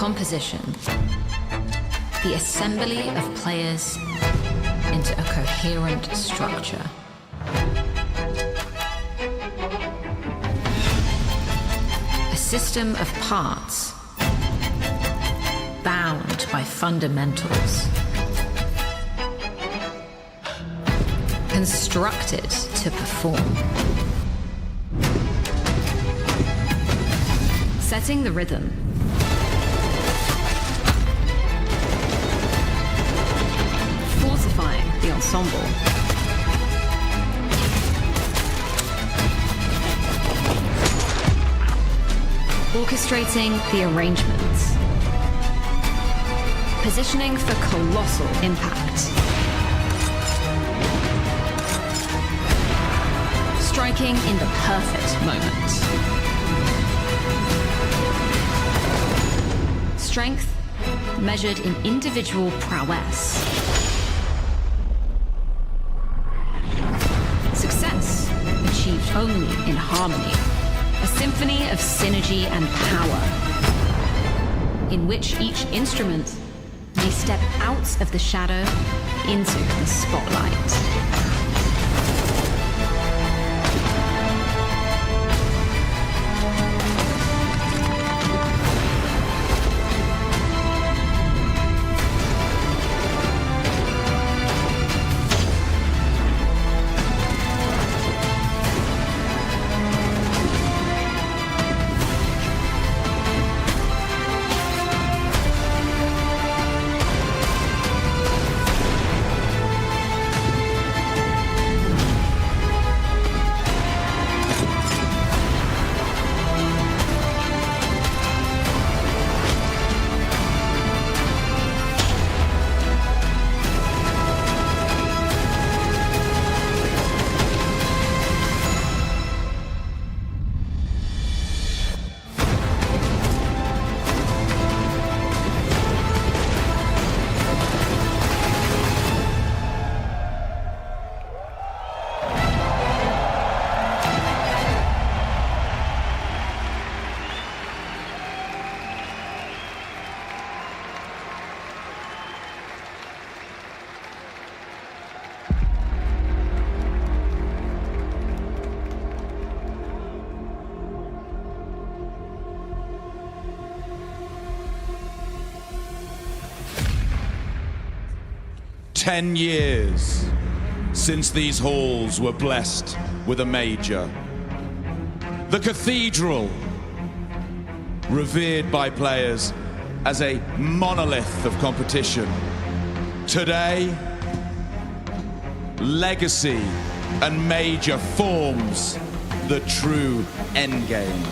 Composition. The assembly of players into a coherent structure. A system of parts bound by fundamentals. Constructed to perform. Setting the rhythm. Fortifying the ensemble. Orchestrating the arrangements. Positioning for colossal impact. Striking in the perfect moment. Strength measured in individual prowess. Success achieved only in harmony. A symphony of synergy and power, in which each instrument may step out of the shadow into the spotlight. "10 years since these halls were blessed with a major. The cathedral, revered by players as a monolith of competition. Today, legacy and major forms the true endgame.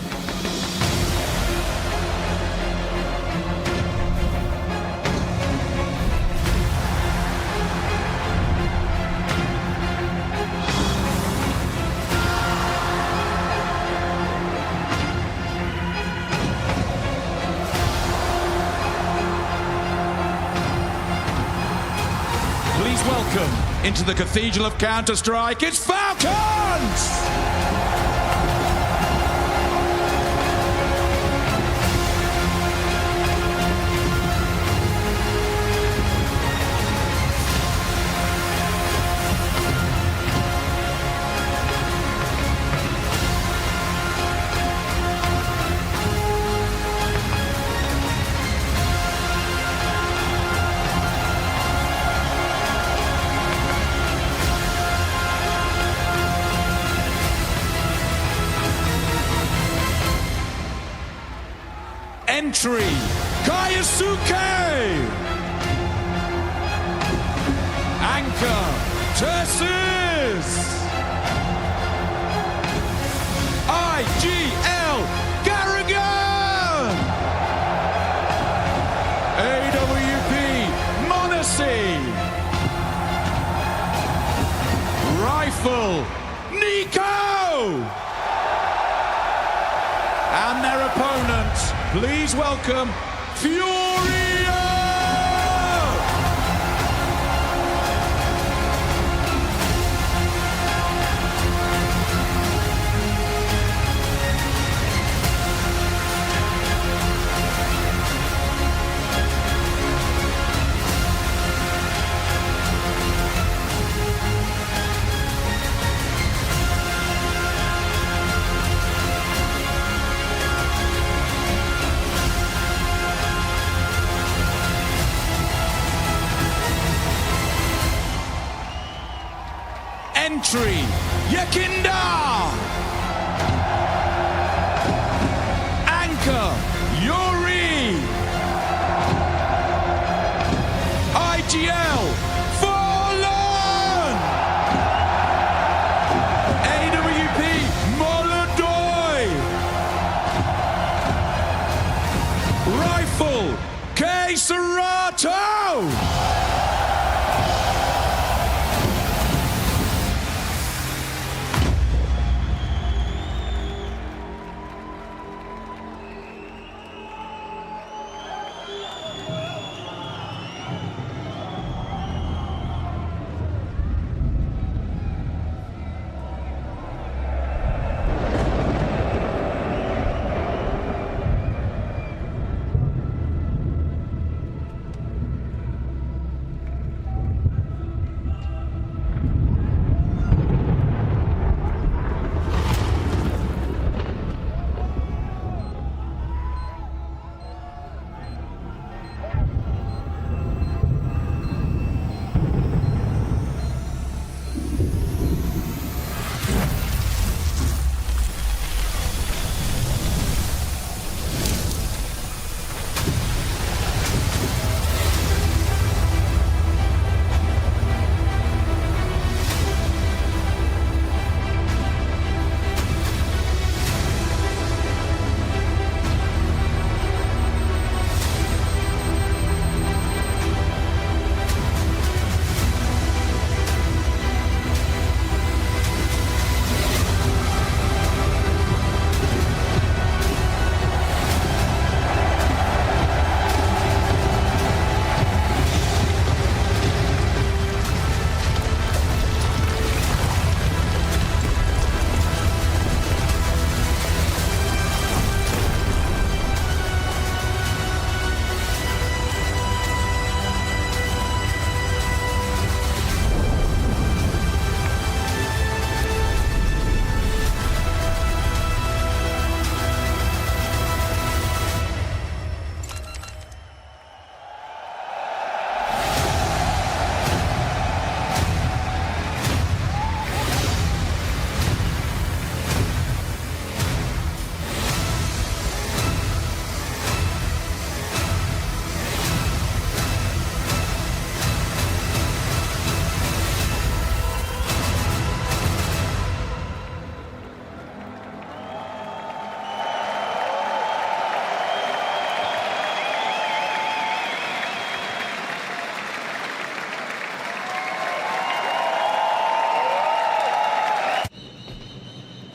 Please welcome into the Cathedral of Counter-Strike, it's Falcons! Entry, Kaisuke! Anchor, Tersis! IGL, Garrigan! AWP, Monacy! Rifle, Nico! And their opponents, please welcome Furia! victory, Yakinda! Anchor, Yuri! IGL, Fallen! AWP, Molodoi! Rifle, K. Serato!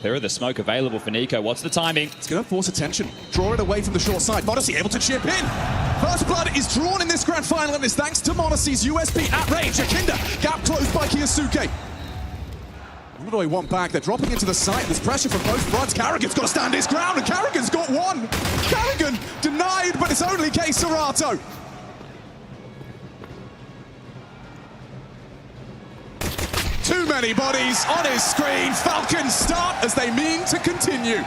There are the smoke available for NiKo. What's the timing? It's going to force attention. Draw it away from the short side. m0NESY able to chip in. First blood is drawn in this grand final, and it's thanks to m0NESY's USP at range. Yakinda, gap closed by Kyosuke. Molodoi one back. They're dropping into the site. There's pressure from both fronts. Karrigan's got to stand his ground, and Karrigan's got one. Karrigan denied, but it's only K. Serato. Too many bodies on his screen. Falcons start as they mean to continue.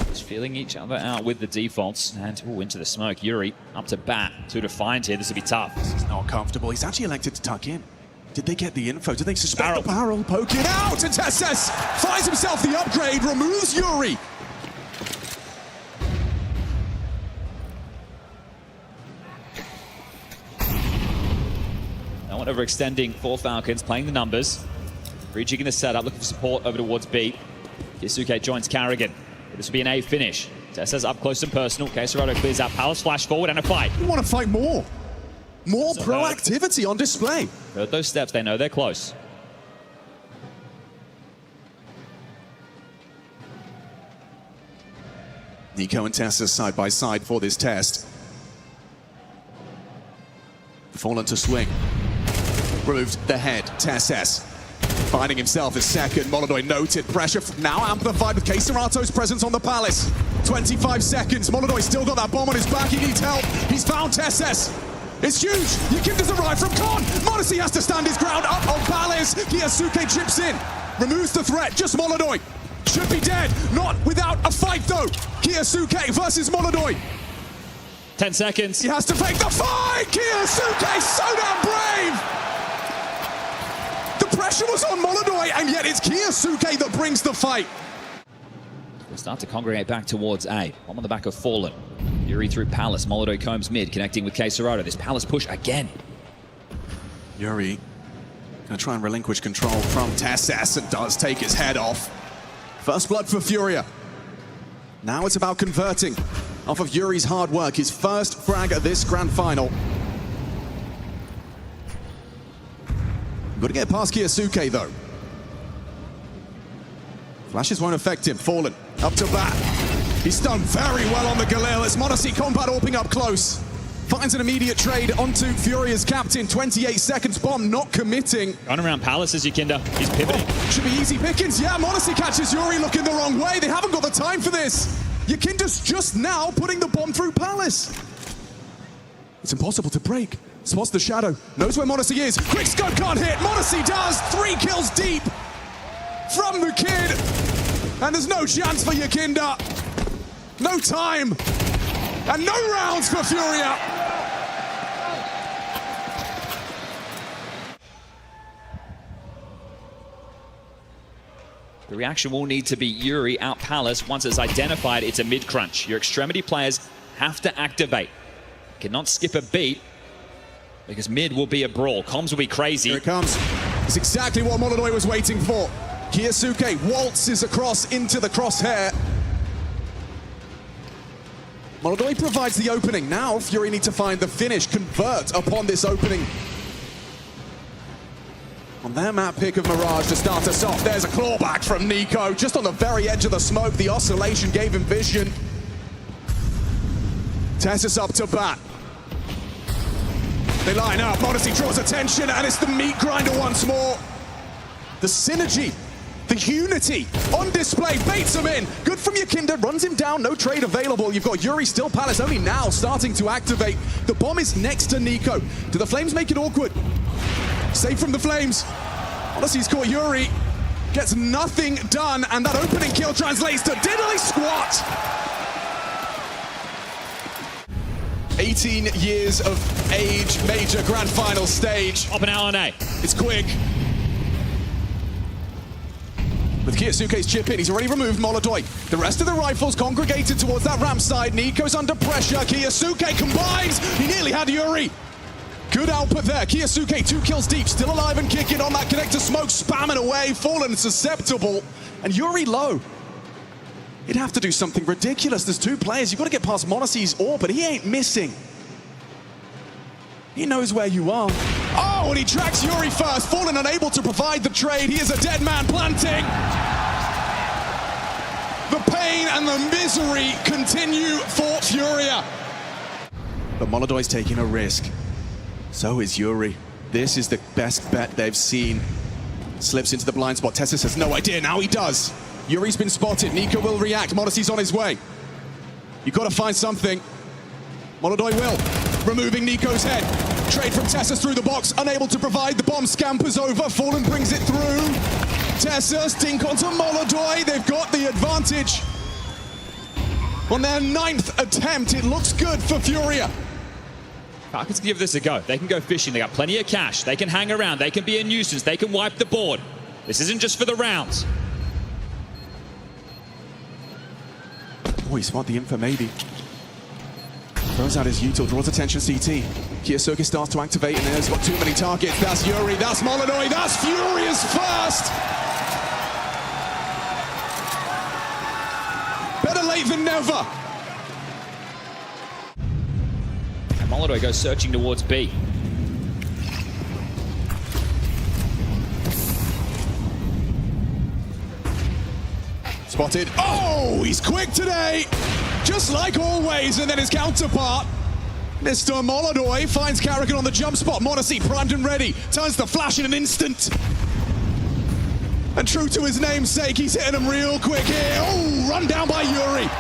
Just feeling each other out with the defaults. And into the smoke. Yuri up to bat. 2 to find here. This will be tough. This is not comfortable. He's actually elected to tuck in. Did they get the info? Did they suspect the barrel? Poke it out, and TeSeS finds himself the upgrade, removes Yuri. No one overextending for Falcons, playing the numbers. Rejigging the setup, looking for support over towards B. Kyosuke joins Karrigan. This will be an A finish. TeSeS up close and personal. K. Serato clears out. Palace flash forward and a fight. You want to fight more. More proactivity on display. Heard those steps, they know they're close. NiKo and TeSeS side by side for this test. Fallen to swing. Removed the head. TeSeS finding himself as second. Molodoi noted pressure now amplified with K. Serato's presence on the Palace. 25 seconds. Molodoi still got that bomb on his back. He needs help. He's found TeSeS. It's huge. Yakinda's arrived from Con. m0NESY has to stand his ground up on Palace. Kyosuke chips in. Removes the threat. Just Molodoi. Should be dead. Not without a fight though. Kyosuke versus Molodoi. 10 seconds. He has to fake the fight. Kyosuke so damn brave. pressure was on Molodoi, and yet it's Kiyasuke that brings the fight. We'll start to congregate back towards A. Bomb on the back of Fallen. Yuri through Palace. Molodoi combs mid, connecting with K-Serato. This Palace push again. Yuri gonna try and relinquish control from TeSeS and does take his head off. First blood for Furia. Now it's about converting off of Yuri's hard work, his first frag at this grand final. Got to get past Kiyasuke though. Flashes won't affect him. Fallen up to bat. He's done very well on the Galil. It's m0NESY Combat AWPing up close. Finds an immediate trade onto Furia's captain. 28 seconds. Bomb not committing. Going around Palace is Yikinda. He's pivoting. Oh, should be easy pickings. Yeah, m0NESY catches Yuri looking the wrong way. They haven't got the time for this. Yikinda's just now putting the bomb through Palace. It's impossible to break. Spots the shadow. Knows where m0NESY is. Quick scope can't hit. m0NESY does. 3 kills deep from the kid. And there's no chance for Yikinda. No time. And no rounds for Furia. The reaction will need to be Yuri out Palace. Once it's identified, it's a mid-crunch. Your extremity players have to activate. Cannot skip a beat because mid will be a brawl. Comms will be crazy. Here it comes. It's exactly what Molodoi was waiting for. Kiyasuke waltzes across into the crosshair. Molodoi provides the opening. Now Fury need to find the finish, convert upon this opening. On their map pick of Mirage to start us off, there's a clawback from NiKo. Just on the very edge of the smoke, the oscillation gave him vision. TeSeS up to bat. They line up, m0NESY draws attention, and it's the meat grinder once more. The synergy, the unity on display, baits him in. Good from Yikinda, runs him down, no trade available. You've got Yuri still Palace, only now starting to activate. The bomb is next to NiKo. Do the Flames make it awkward? Safe from the Flames. m0NESY's caught Yuri. Gets nothing done, and that opening kill translates to diddly squat. 18 years of age, major grand final stage. Up and out on A. It's quick. With Kiyasuke's chip in, he's already removed Molodoi. The rest of the rifles congregated towards that ramp side. NiKo's under pressure. Kiyasuke combines. He nearly had Yuri. Good output there. Kiyasuke 2 kills deep, still alive and kicking on that connector smoke, spamming away. Fallen susceptible. And Yuri low. He'd have to do something ridiculous. There's 2 players. You've got to get past m0NESY's AWP, but he ain't missing. He knows where you are. Oh, and he tracks Yuri first. Fallen unable to provide the trade. He is a dead man planting. The pain and the misery continue for Furia. But Molodoi's taking a risk. So is Yuri. This is the best bet they've seen. Slips into the blind spot. TeSeS has no idea. Now he does. Yuri's been spotted. NiKo will react. m0NESY's on his way. You've got to find something. Molodoi will. Removing NiKo's head. Trade from TeSeS through the box. Unable to provide. The bomb scampers over. Fallen brings it through. TeSeS dink onto Molodoi. They've got the advantage. On their 9th attempt, it looks good for Furia. Falcons can give this a go. They can go fishing. They got plenty of cash. They can hang around. They can be a nuisance. They can wipe the board. This isn't just for the rounds. Oh, he spotted the info, maybe. Throws out his util, draws attention CT. Kiyasuke starts to activate, and there's got too many targets. That's Yuri, that's Molodoi, that's Furia's first! Better late than never. And Molodoi goes searching towards B. Spotted. Oh, he's quick today! Just like always, and then his counterpart, Mr. Molodoi, finds Karrigan on the jump spot. m0NESY primed and ready, turns the flash in an instant. And true to his namesake, he's hitting him real quick here. Oh, run down by Yuri.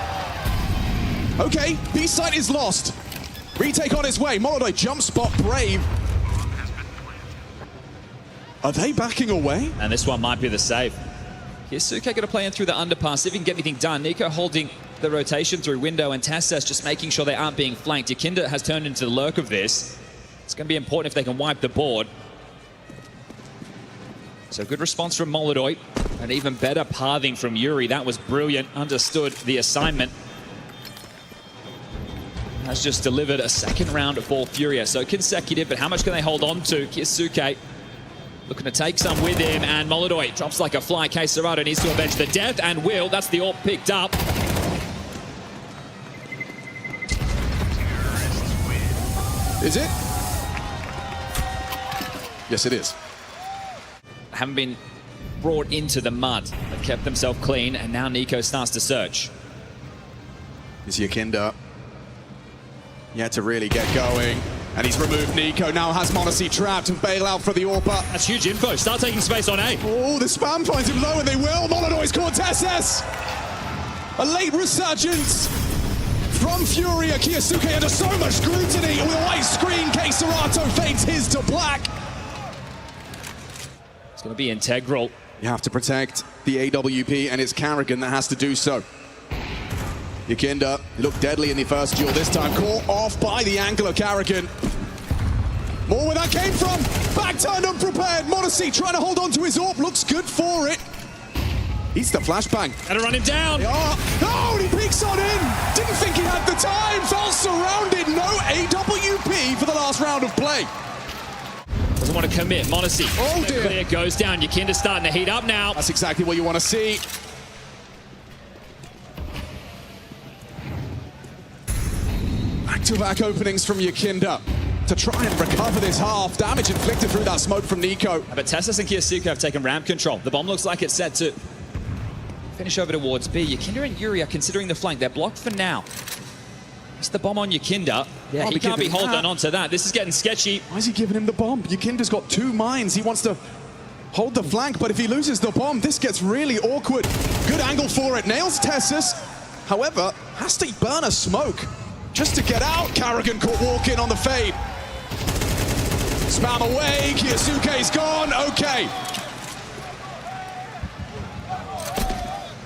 Okay, B site is lost. Retake on his way. Molodoi jump spot, brave. Are they backing away? And this one might be the save. Kiyasuke going to play in through the underpass, see if he can get anything done. NiKo holding the rotation through window, and TeSeS just making sure they aren't being flanked. Yikinda has turned into the lurk of this. It's going to be important if they can wipe the board. So good response from Molodoy, and even better pathing from Yuri. That was brilliant, understood the assignment. Has just delivered a second round for Furia. So consecutive, but how much can they hold on to? KySUKE looking to take some with him, and Molodoy drops like a fly. KScELATO needs to avenge the death, and will. That's the AWP picked up. Is it? Yes, it is. Haven't been brought into the mud. They've kept themselves clean, and now NiKo starts to search. Is Yakinda. He had to really get going, and he's removed NiKo. Now has m0NESY trapped and bail out for the AWPer. That's huge info. Start taking space on A. Oh, the spam finds him low, and they will. Molodoy's caught TeSeS. A late resurgence from Furia. KySUKE under so much scrutiny. With a white screen, KScELATO fades his to black. It's going to be integral. You have to protect the AWP, and it's Karrigan that has to do so. Yakinda looked deadly in the first duel. This time caught off by the angle of Karrigan. More where that came from. Back turned unprepared. m0NESY trying to hold on to his AWP. Looks good for it. He's the flashbang. Gotta run him down. No, he peeks on in. Didn't think he had the time. Felt surrounded. No AWP for the last round of play. Doesn't want to commit. m0NESY. Oh dear. Clear goes down. Yakinda's starting to heat up now. That's exactly what you want to see. Back-to-back openings from Yakinda to try and recover this half. Damage inflicted through that smoke from NiKo. But TeSeS and KySUKE have taken ramp control. The bomb looks like it's set to finish over towards B. Yakinda and Yuri are considering the flank. They're blocked for now. It's the bomb on Yakinda. Yeah, he can't be holding on to that. This is getting sketchy. Why is he giving him the bomb? Yakinda's got 2 mines. He wants to hold the flank, but if he loses the bomb, this gets really awkward. Good angle for it. Nails TeSeS. However, has to burn a smoke just to get out. Karrigan caught walking on the fade. Spam away. KySUKE's gone. Okay.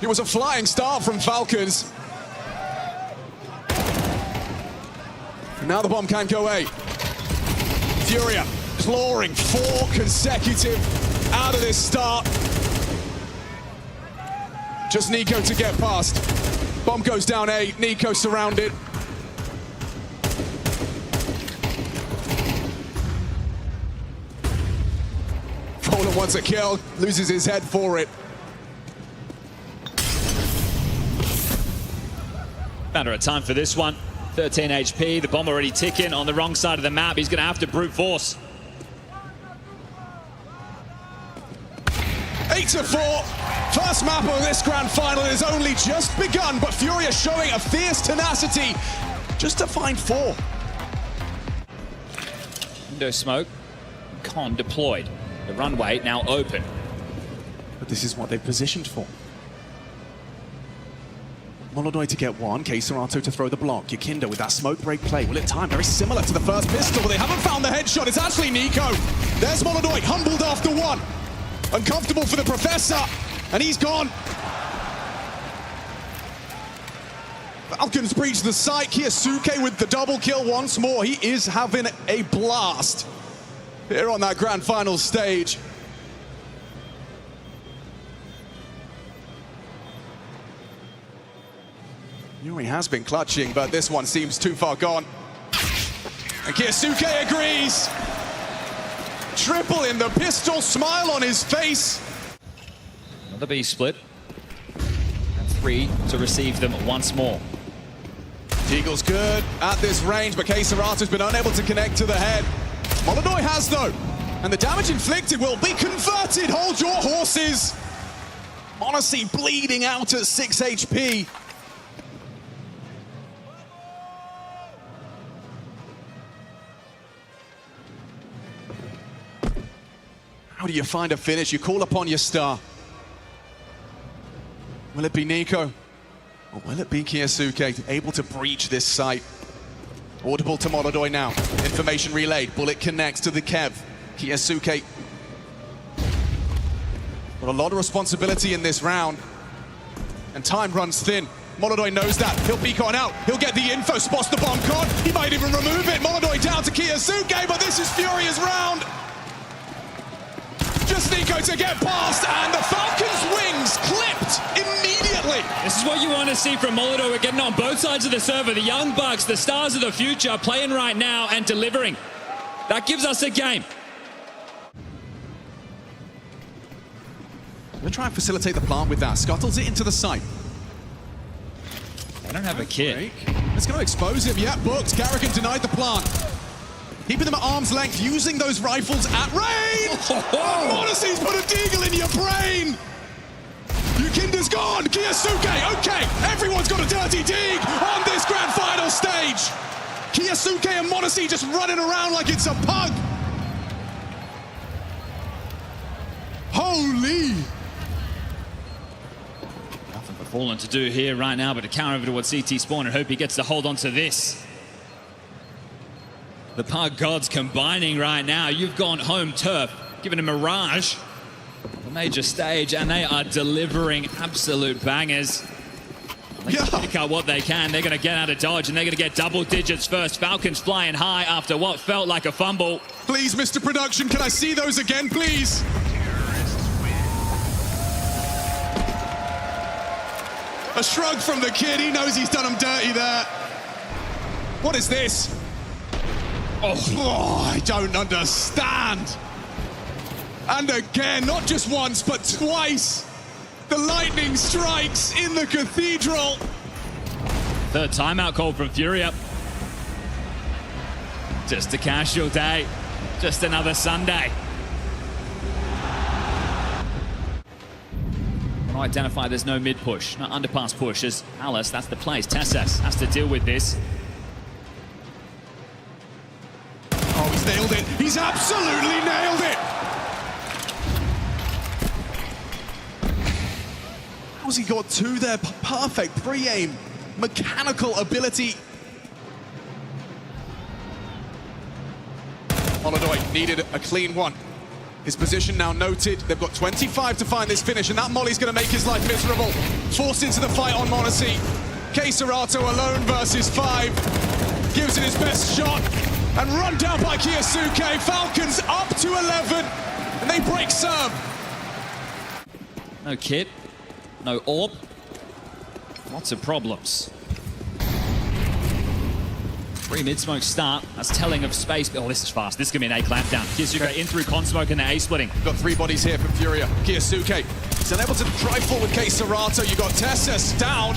It was a flying start from Falcons. Now the bomb can't go A. Furia clawing 4 consecutive out of this start. Just NiKo to get past. Bomb goes down A. NiKo surrounded. Poland wants a kill, loses his head for it. Matter of time for this one. 13 HP, the bomb already ticking on the wrong side of the map. He's going to have to brute force. 8-4. First map of this grand final has only just begun, but Furia showing a fierce tenacity just to find 4. Window smoke. Con deployed. The runway now open. But this is what they've positioned for. Molodoy to get 1, KScELATO to throw the block. Yakinda with that smoke break play. Will it time? Very similar to the first pistol, but they haven't found the headshot. It's actually NiKo. There's Molodoy, humbled after 1. Uncomfortable for the Professor, and he's gone. Falcons breach the site. KySUKE with the double kill once more. He is having a blast here on that grand final stage. Yuri has been clutching, but this one seems too far gone. And KySUKE agrees. Triple in the pistol, smile on his face. Another B split. And 3 to receive them once more. Deagle's good at this range, but KScELATO's been unable to connect to the head. Molodoy has, though. And the damage inflicted will be converted. Hold your horses. m0NESY bleeding out at 6 HP. How do you find a finish? You call upon your star. Will it be NiKo? Or will it be KySUKE able to breach this site? Audible to Molodoy now. Information relayed. Bullet connects to the Kev. KySUKE. Got a lot of responsibility in this round. And time runs thin. Molodoy knows that. He'll peek on out. He'll get the info. Spots the bomb con. He might even remove it. Molodoy down to KySUKE, but this is Furia's round. Just NiKo to get past, and the Falcons' wings clipped immediately. This is what you want to see from Molotov. We're getting on both sides of the server. The Young Bucks, the stars of the future, playing right now and delivering. That gives us a game. We'll try and facilitate the plant with that. Scuttles it into the site. They don't have a kit. It's going to expose him. Yeah, booked. Karrigan denied the plant. Keeping them at arm's length, using those rifles at range. Oh, m0NESY's put a deagle in your brain. Yukinda's gone. Kiyasuke, okay. Everyone's got a dirty dig on this grand final stage. Kiyasuke and m0NESY just running around like it's a pug. Holy. Nothing for Fallen to do here right now, but to counter over towards CT Spawn and hope he gets to hold on to this. The Pug gods combining right now. You've gone home turf, given a Mirage, a major stage, and they are delivering absolute bangers. They can pick up what they can. They're going to get out of dodge, and they're going to get double digits first. Falcons flying high after what felt like a fumble. Please, Mr. Production, can I see those again, please? A shrug from the kid. He knows he's done him dirty there. What is this? Oh, I don't understand. And again, not just once, but twice. The lightning strikes in the cathedral. Third timeout call from Furia. Just a casual day. Just another Sunday. I identify there's no mid push, no underpass push as Alice, that's the place. TeSeS has to deal with this. Oh, he's nailed it. He's absolutely nailed it. How's he got two there? Perfect pre-aim, mechanical ability. Molodoi needed a clean one. His position now noted. They've got 25 to find this finish, and that Molly's going to make his life miserable. Forced into the fight on m0NESY. kCERATO alone versus 5. Gives it his best shot, and run down by Kiyasuke. Falcons up to 11, and they break serve. No kit, no AWP. Lots of problems. Free mid-smoke start. That's telling of space. Oh, this is fast. This is going to be an A clamp down. Kiyasuke in through con smoke and the A splitting. Got 3 bodies here from Furia. Kiyasuke is unable to drive forward kCERATO. You got TeSeS down,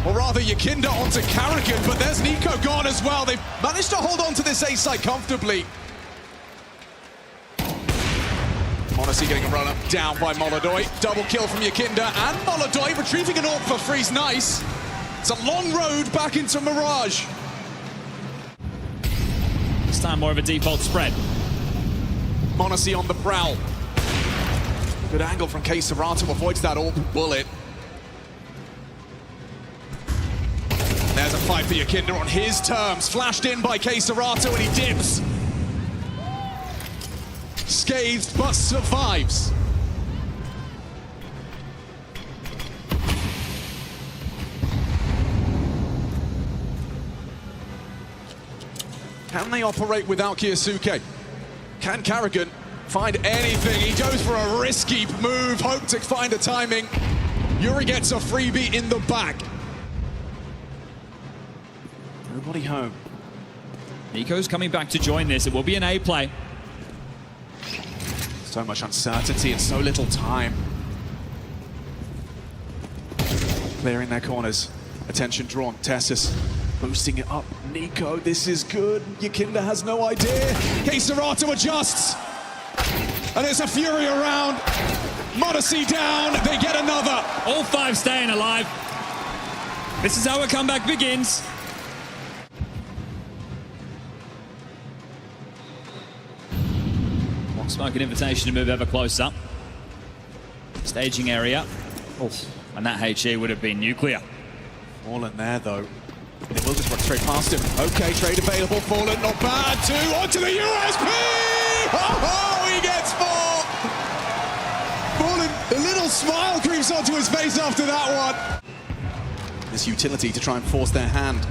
or rather Yukinda onto Karrigan, but there's NiKo gone as well. They've managed to hold on to this A site comfortably. m0NESY getting a run-up down by Molodoi. Double kill from Yukinda, and Molodoi retrieving an AWP for Freeze. Nice. It's a long road back into Mirage. This time more of a default spread. m0NESY on the prowl. Good angle from kCERATO, avoids that AWP bullet. There's a fight for Yukinda on his terms. Flashed in by kCERATO and he dips. Scathed but survives. Can they operate without Kiyasuke? Can Karrigan find anything? He goes for a risky move, hope to find a timing. Yuri gets a freebie in the back. Nobody home. NiKo's coming back to join this. It will be an A play. So much uncertainty and so little time. Clearing their corners. Attention drawn. TeSeS boosting it up. NiKo, this is good. Yukinda has no idea. kCERATO adjusts. And there's a Fury around. m0NESY down. They get another. All 5 staying alive. This is how a comeback begins. Smoke an invitation to move ever closer. Staging area. And that HE would have been nuclear. Fallen there though. They will just run straight past him. Okay, trade available. Fallen, not bad. 2 onto the USP! Oh, he gets 4! Fallen, a little smile creeps onto his face after that one. This utility to try and force their hand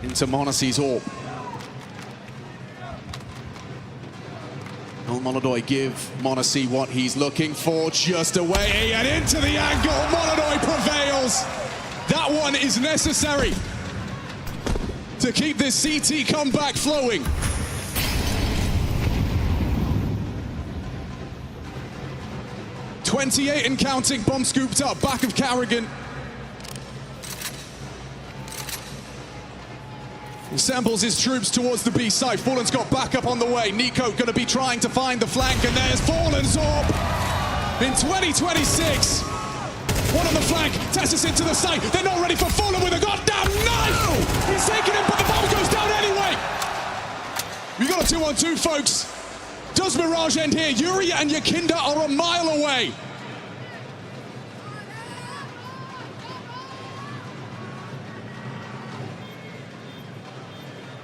into m0NESY's AWP. Will Molodoi give m0NESY what he's looking for? Just away and into the angle. Molodoi prevails. That one is necessary to keep this CT comeback flowing. .28 and counting, bomb scooped up, back of karrigan. Assembles his troops towards the B side. Fallen's got backup on the way. NiKo going to be trying to find the flank, and there's Fallen's orb. In 2026, one on the flank, TeSeS into the site. They're not ready for Fallen with a goddamn knife! He's taking it, but the bomb goes down anyway! We got a 2-on-2, folks. Does Mirage end here? Yuri and Yakinda are a mile away.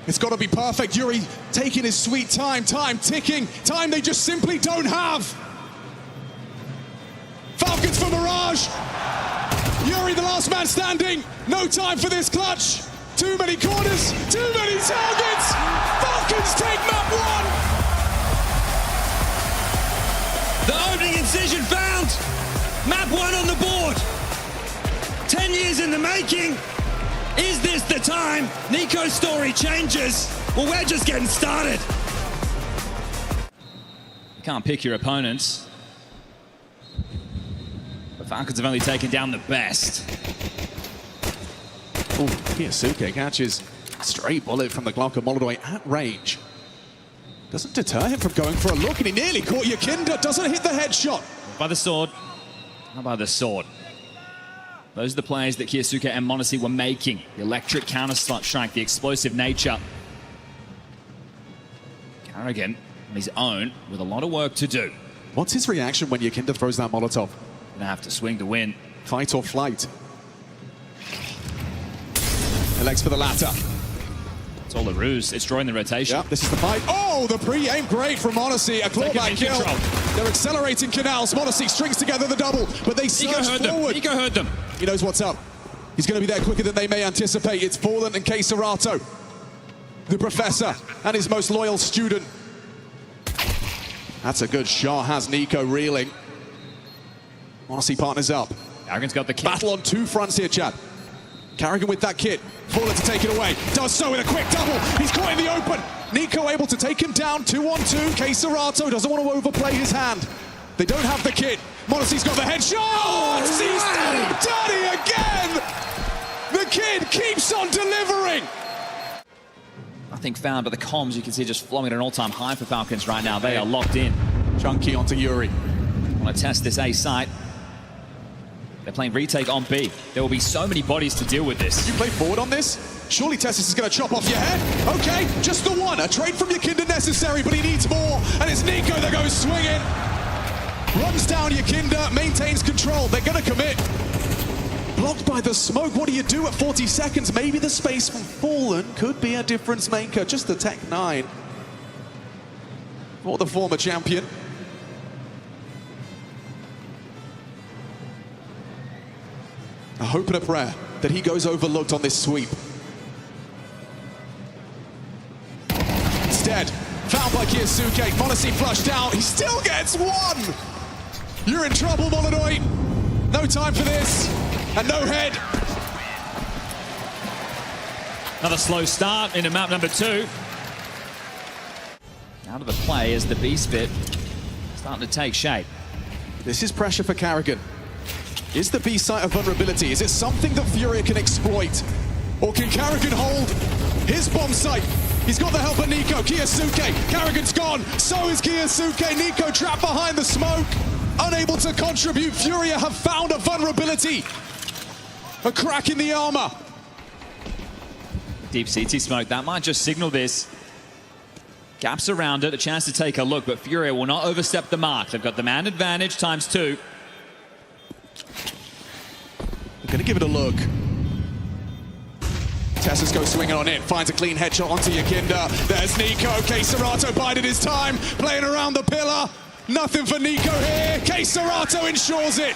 It's got to be perfect. Yuri taking his sweet time, time ticking, time they just simply don't have. Falcons for Mirage. Yuri, the last man standing. No time for this clutch. Too many corners, too many targets. Falcons take map 1. The opening incision found. Map 1 on the board. 10 years in the making. Is this the time NiKo's story changes? Well, we're just getting started. You can't pick your opponents. The Falcons have only taken down the best. Oh, KyoSuke catches a stray bullet from the Glock of Molodoi at range. Doesn't deter him from going for a look, and he nearly caught Yakinda. Doesn't hit the headshot. By the sword. How about the sword? Those are the plays that KyoSuke and m0NESY were making. The electric counter-strike, the explosive nature. karrigan on his own with a lot of work to do. What's his reaction when Yakinda throws that Molotov? Gonna have to swing to win. Fight or flight? Elects for the latter. It's all a ruse. It's drawing the rotation. Yep, this is the fight. Oh, the pre-aim great from m0NESY. A clawback kill. Control. They're accelerating canals. m0NESY strings together the double, but they surge forward. NiKo heard them. He knows what's up. He's going to be there quicker than they may anticipate. It's Fallen and KSCERATO. The professor and his most loyal student. That's a good shot. Has NiKo reeling. m0NESY partners up. karrigan's got the kill. Battle on two fronts here, Chad. karrigan with that kit. Fallen to take it away. Does so with a quick double. He's caught in the open. NiKo able to take him down 2-on-2. KSCERATO doesn't want to overplay his hand. They don't have the kit. m0NESY's got the headshot. Oh, he's done him dirty again. The kid keeps on delivering. Nothing found, but the comms you can see just flowing at an all-time high for Falcons right now. They are locked in. Chunky onto Yuri. Want to test this A site. They're playing retake on B. There will be so many bodies to deal with this. You play forward on this? Surely TeSeS is going to chop off your head. Okay, just the one. A trade from Yakinda necessary, but he needs more. And it's NiKo that goes swinging. Runs down Yakinda, maintains control. They're going to commit. Blocked by the smoke. What do you do at 40 seconds? Maybe the space from Fallen could be a difference maker. Just the Tech 9 for the former champion. A hope and a prayer that he goes overlooked on this sweep. Instead, found by KyoSuke. m0NESY flushed out. He still gets one. You're in trouble, Molodoi. No time for this. And no head. Another slow start into map number 2. Out of the play as the B spit starting to take shape. This is pressure for karrigan. Is the B site a vulnerability? Is it something that Furia can exploit? Or can karrigan hold his bomb site? He's got the help of NiKo. KyoSuke. karrigan's gone. So is KyoSuke. NiKo trapped behind the smoke. Unable to contribute. Furia have found a vulnerability. A crack in the armor. Deep CT smoke. That might just signal this. Gaps around it. A chance to take a look, but Furia will not overstep the mark. They've got the man advantage ×2. We're going to give it a look. TeSeS goes swinging on it, finds a clean headshot onto Yakinda. There's NiKo. KSCERATO bided his time, playing around the pillar. Nothing for NiKo here. KSCERATO ensures it.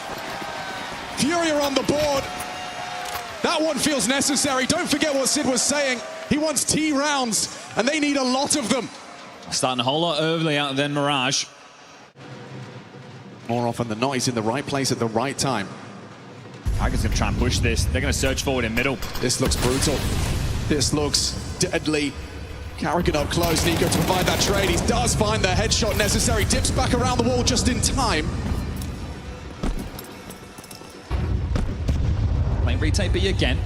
Furia on the board. That one feels necessary. Don't forget what Sid was saying. He wants T rounds, and they need a lot of them. Starting a whole lot earlier than Mirage. More often than not, he's in the right place at the right time. Tigers gonna try and push this. They're gonna search forward in middle. This looks brutal. This looks deadly. Karrigan up close. Nico to provide that trade. He does find the headshot necessary. Dips back around the wall just in time. Playing retake B again.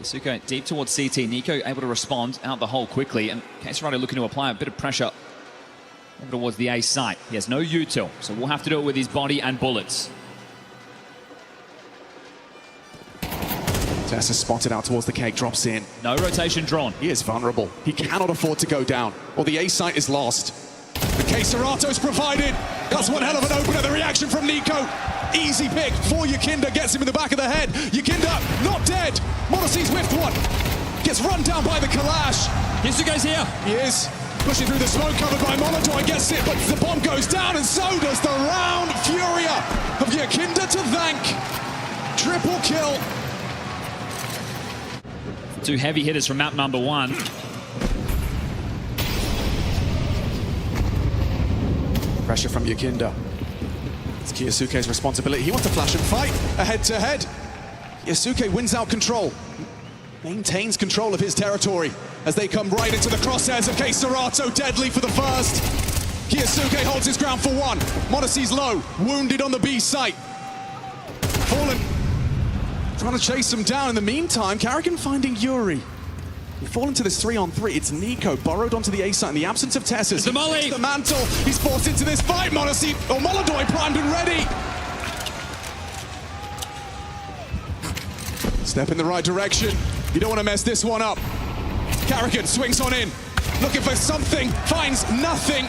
Yasuko deep towards CT. Nico able to respond out the hole quickly. And KaseRado looking to apply a bit of pressure over towards the A site. He has no util, so we'll have to do it with his body and bullets. Tessa spotted out towards the cake, drops in. No rotation drawn. He is vulnerable. He cannot afford to go down, or the A site is lost. The KaseRato's provided. That's one hell of an opener. The reaction from Nico. Easy pick for Yakinda. Gets him in the back of the head. Yakinda not dead. m0NESY's whiffed one. Gets run down by the Kalash. Yasuko's here. He is pushing through the smoke covered by Molodoy. Gets it, but the bomb goes down, and so does the round. Furia of Yakinda to thank. Triple kill. Two heavy hitters from map number one. Pressure from Yakinda. It's Kiyasuke's responsibility. He wants to flash and fight a head-to-head. Yasuke wins out control. Maintains control of his territory as they come right into the crosshairs of KaseRato. Deadly for the first. Kiyasuke holds his ground for one. m0NESY's low. Wounded on the B site. Fallen. Trying to chase him down. In the meantime, Karrigan finding Yuri. We fall into this 3-on-3. It's Nico burrowed onto the A site in the absence of Tessas. The molly. The mantle. He's forced into this fight. m0NESY or Molodoy primed and ready. Step in the right direction. You don't want to mess this one up. Karrigan swings on in. Looking for something. Finds nothing.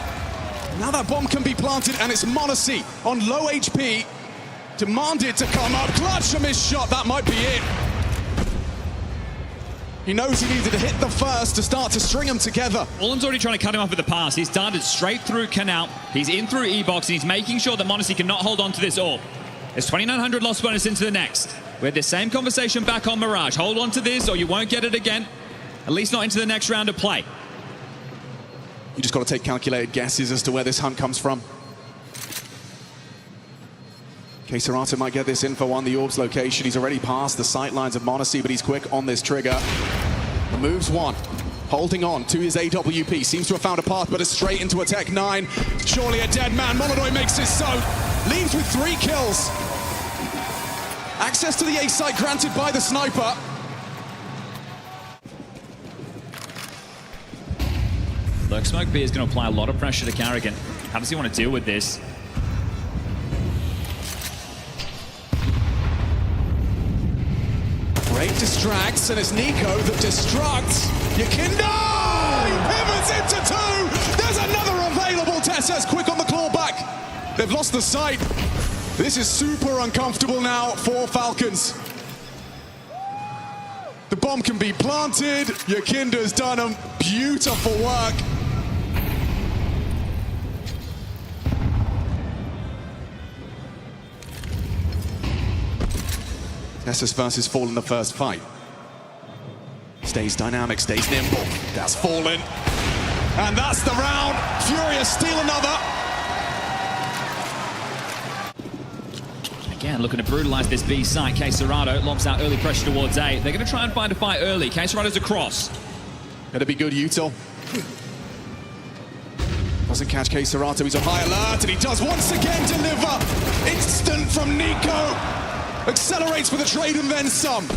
Now that bomb can be planted, and it's m0NESY on low HP. Demanded to come up. Clutch a missed shot. That might be it. He knows he needed to hit the first to start to string them together. Fallen's already trying to cut him off with the pass. He's darted straight through Canal. He's in through E-Box, and he's making sure that m0NESY cannot hold on to this AWP. There's 2,900 lost bonus into the next. We had the same conversation back on Mirage. Hold on to this or you won't get it again. At least not into the next round of play. You just got to take calculated guesses as to where this hunt comes from. KaseRato might get this info on the Orb's location. He's already passed the sight lines of m0NESY, but he's quick on this trigger. The move's one. Holding on to his AWP. Seems to have found a path, but is straight into a Tech 9. Surely a dead man. Molodoy makes his so. Leaves with 3 kills. Access to the A site granted by the sniper. Look, Smoke B is going to apply a lot of pressure to Karrigan. How does he want to deal with this? Great distracts, and it's Nico that destructs. Yakinda! He pivots into 2! There's another available. Tessa's quick on the clawback. They've lost the sight. This is super uncomfortable now for Falcons. The bomb can be planted. Yakinda's done a beautiful work. Tessas versus Fall in the first fight. Stays dynamic, stays nimble. That's Fallen. And that's the round. Furious steal another. Again, looking to brutalize this B site. KaseRado lobs out early pressure towards A. They're going to try and find a fight early. KaseRado's across. Gonna be good, util. Doesn't catch KaseRato. He's on high alert, and he does once again deliver. Instant from Nico. Accelerates for the trade and then some.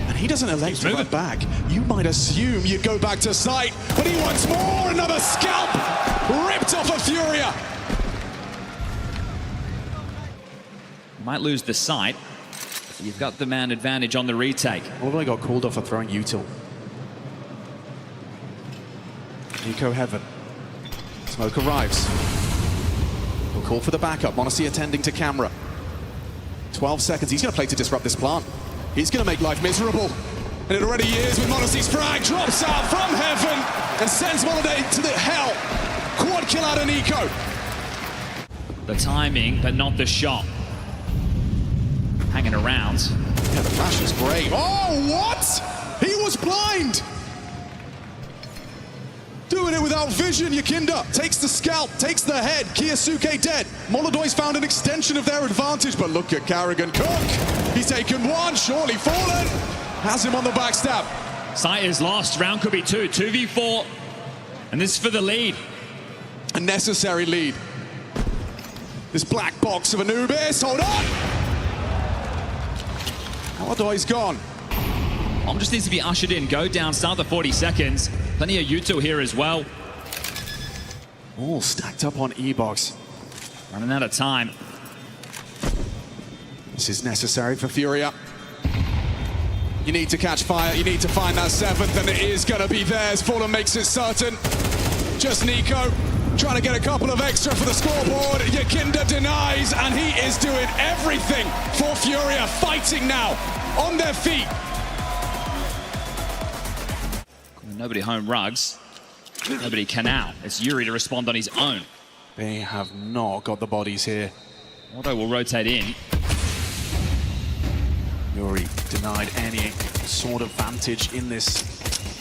And he doesn't elect to run back. You might assume you'd go back to sight, but he wants more. Another scalp ripped off of Furia. Might lose the sight. You've got the man advantage on the retake. Molodoy got called off for throwing util. Nico Heaven. Smoke arrives. We'll call for the backup. m0NESY attending to camera. 12 seconds. He's going to play to disrupt this plant. He's going to make life miserable. And it already is with m0NESY's frag. Drops out from Heaven and sends Molodoy to the hell. Quad kill out of Nico. The timing, but not the shot. Hanging around. Yeah, the flash is great. Oh, what? He was blind. without vision. Yakinda takes the scalp, takes the head. Kiyosuke dead. Molodoi's found an extension of their advantage, but look at Karrigan cook. He's taken one, surely fallen. Has him on the backstab. Sight is lost. Round could be 2v4. And this is for the lead. A necessary lead. This black box of Anubis, hold on! Molodoi's gone. Bomb just needs to be ushered in. Go down, start the 40 seconds. Plenty of Yuto here as well. All stacked up on E-Box. Running out of time. This is necessary for Furia. You need to catch fire, you need to find that 7th, and it is gonna be theirs. Fallen makes it certain. Just NiKo trying to get a couple of extra for the scoreboard. Yakinda denies, and he is doing everything for Furia. Fighting now, on their feet. Nobody home rugs. Nobody Canal. It's Yuri to respond on his own. They have not got the bodies here. Although will rotate in. Yuri denied any sort of vantage in this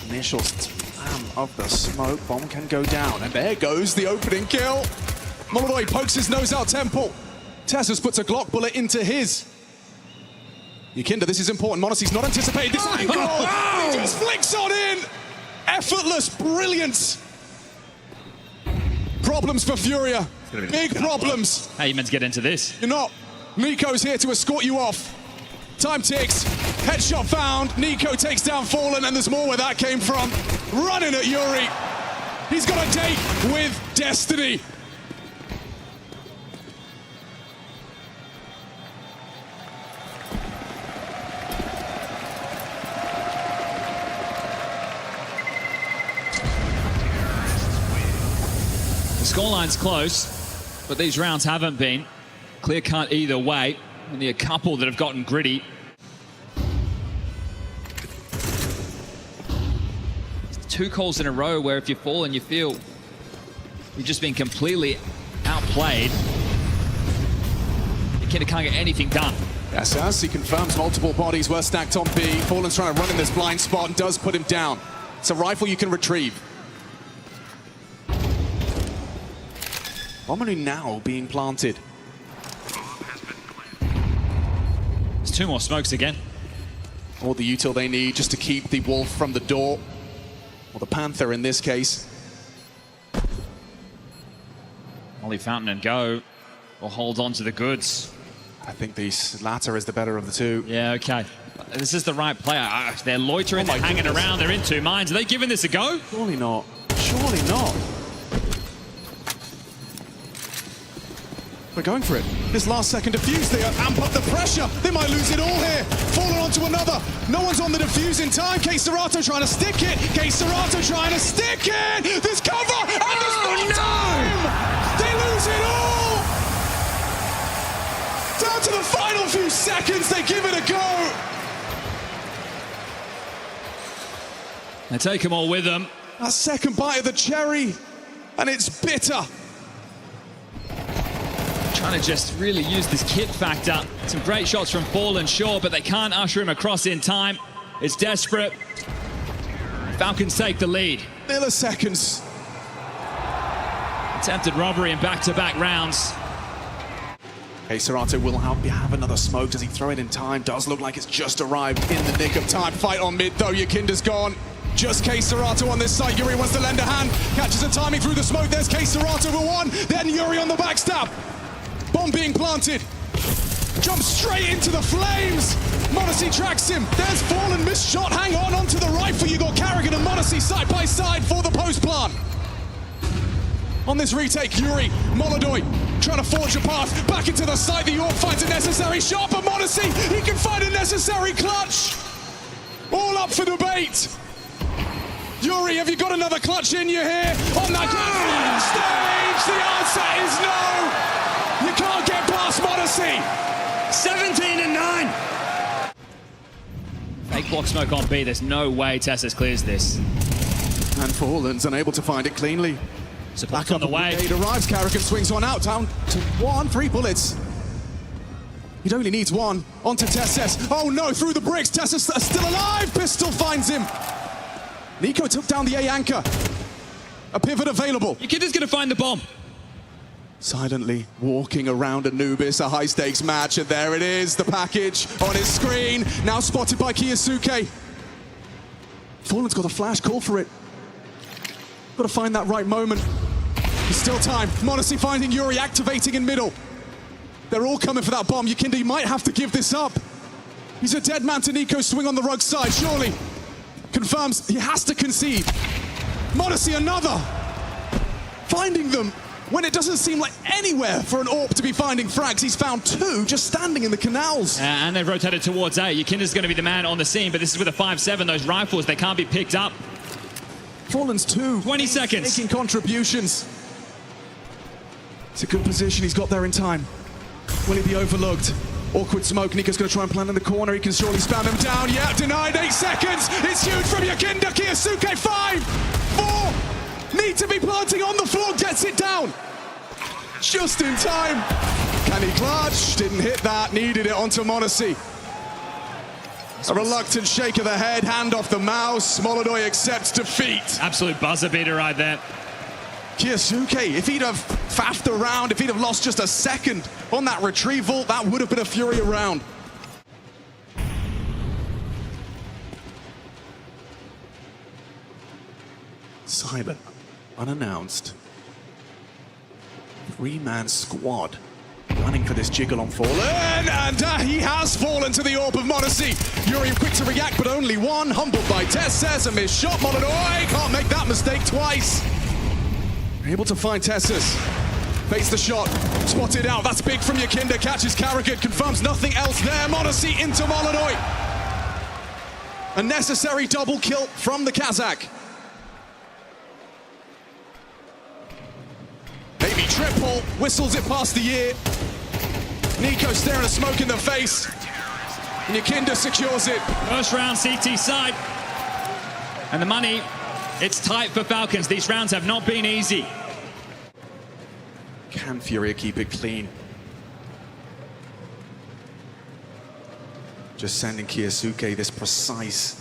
initial slam of the smoke. Bomb can go down, and there goes the opening kill. Molodoi pokes his nose out temple. Tessus puts a Glock bullet into his. Yakinda, this is important. m0NESY's not anticipated this angle. He just flicks on in. Effortless brilliance. Problems for Furia. Big problems. How you meant to get into this? You're not. NiKo's here to escort you off. Time ticks. Headshot found. NiKo takes down Fallen, and there's more where that came from. Running at Yuri. He's got a date with destiny. The scoreline's close, but these rounds haven't been clear cut either way. Only a couple that have gotten gritty. It's 2 calls in a row where if you fall and you feel you've just been completely outplayed, you can't get anything done. Yes, as he confirms multiple bodies were stacked on B. Fallen's trying to run in this blind spot and does put him down. It's a rifle you can retrieve. Bomanu now being planted. There's 2 more smokes again. All the util they need just to keep the wolf from the door. Or the panther in this case. Molly Fountain and Go will hold on to the goods. I think the latter is the better of the two. Yeah, okay. This is the right player. They're loitering, they're hanging around, they're in 2 minds. Are they giving this a go? Surely not. Surely not. We're going for it. This last second defuse, they amp up the pressure. They might lose it all here. Falling onto another. No one's on the defuse in time. KScerato trying to stick it. KScerato trying to stick it. There's cover, and there's no time. They lose it all. Down to the final few seconds, they give it a go. They take them all with them. That second bite of the cherry, and it's bitter. Trying to just really use this kit factor. Some great shots from Fallen, sure, but they can't usher him across in time. It's desperate. Falcons take the lead. Milliseconds. Attempted robbery in back-to-back rounds. KScerato will have another smoke. Does he throw it in time? Does look like it's just arrived in the nick of time. Fight on mid though, Yakinda's gone. Just KScerato on this side. Yuri wants to lend a hand. Catches the timing through the smoke. There's KScerato for 1. Then Yuri on the backstab. Bomb being planted. Jumps straight into the flames. m0NESY tracks him. There's Fallen, missed shot. Hang on onto the rifle. You got Karrigan and m0NESY side by side for the post plant. On this retake, Yuri, Molodoi trying to forge a path back into the site. The York finds a necessary shot, but m0NESY, he can find a necessary clutch. All up for debate. Yuri, have you got another clutch in you here? On that grand stage, the answer is no. You can't get past m0NESY. 17-9. Fake block smoke on B. There's no way Tessus clears this. And Fallen's unable to find it cleanly. Support on the way. It arrives. Karrigan swings one out, down to 1. 3 bullets. He only needs 1. Onto Tessus. Oh no, through the bricks. Tessus still alive. Pistol finds him. NiKo took down the A anchor. A pivot available. Yikinda's gonna find the bomb. Silently walking around Anubis, a high-stakes match, and there it is, the package on his screen, now spotted by Kiyosuke. Fallen's got a flash, call for it. Got to find that right moment. There's still time. m0NESY finding Yuri, activating in middle. They're all coming for that bomb. Yikinda, you might have to give this up. He's a dead man to NiKo, swing on the rug side, surely. Confirms he has to concede. m0NESY another. Finding them when it doesn't seem like anywhere for an AWP to be finding frags. He's found two just standing in the canals. And they've rotated towards A. Yikinda's going to be the man on the scene, but this is with a 5-7. Those rifles, they can't be picked up. Fallen's two. 20 seconds. Making contributions. It's a good position. He's got there in time. Will he be overlooked? Awkward smoke. NiKo's going to try and plant in the corner. He can surely spam him down. Yeah, denied. 8 seconds. It's huge from Yikinda. Kiyosuke, 5, 4. Need to be planting on the floor. Gets it down. Just in time. Can he clutch? Didn't hit that. Needed it onto m0NESY. A reluctant shake of the head. Hand off the mouse. Molodoi accepts defeat. Absolute buzzer beater right there. Kiyosuke, if he'd have faffed around, if he'd have lost just a second on that retrieval, that would have been a Furia round. Silent, unannounced. 3-man squad running for this jiggle on Fallen, and he has fallen to the AWP of m0NESY. Yuri quick to react, but only one. Humbled by TeSeS, a missed shot. Molodoi can't make that mistake twice. Able to find TeSeS. Face the shot, spotted out. That's big from Yikinda. Catches karrigan, confirms nothing else there. m0NESY into Molodoi. A necessary double kill from the Kazakh. Maybe triple, whistles it past the ear. NiKo staring a smoke in the face. And Yikinda secures it. First round CT side. And the money, it's tight for Falcons. These rounds have not been easy. Can Furia keep it clean? Just sending Kiyosuke this precise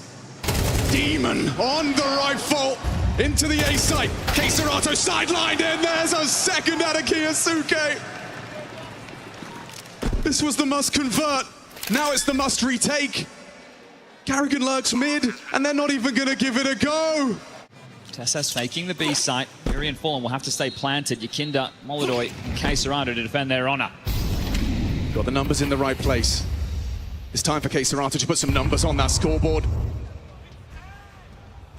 demon on the rifle into the A site. KScERATO sidelined in. There's a second out of Kiyosuke. This was the must convert. Now it's the must retake. karrigan lurks mid, and they're not even gonna give it a go. TeSeS faking the B site. Yuri and Fallen will have to stay planted. Yikinda, Molodoi, and KScERATO to defend their honor. Got the numbers in the right place. It's time for KScERATO to put some numbers on that scoreboard.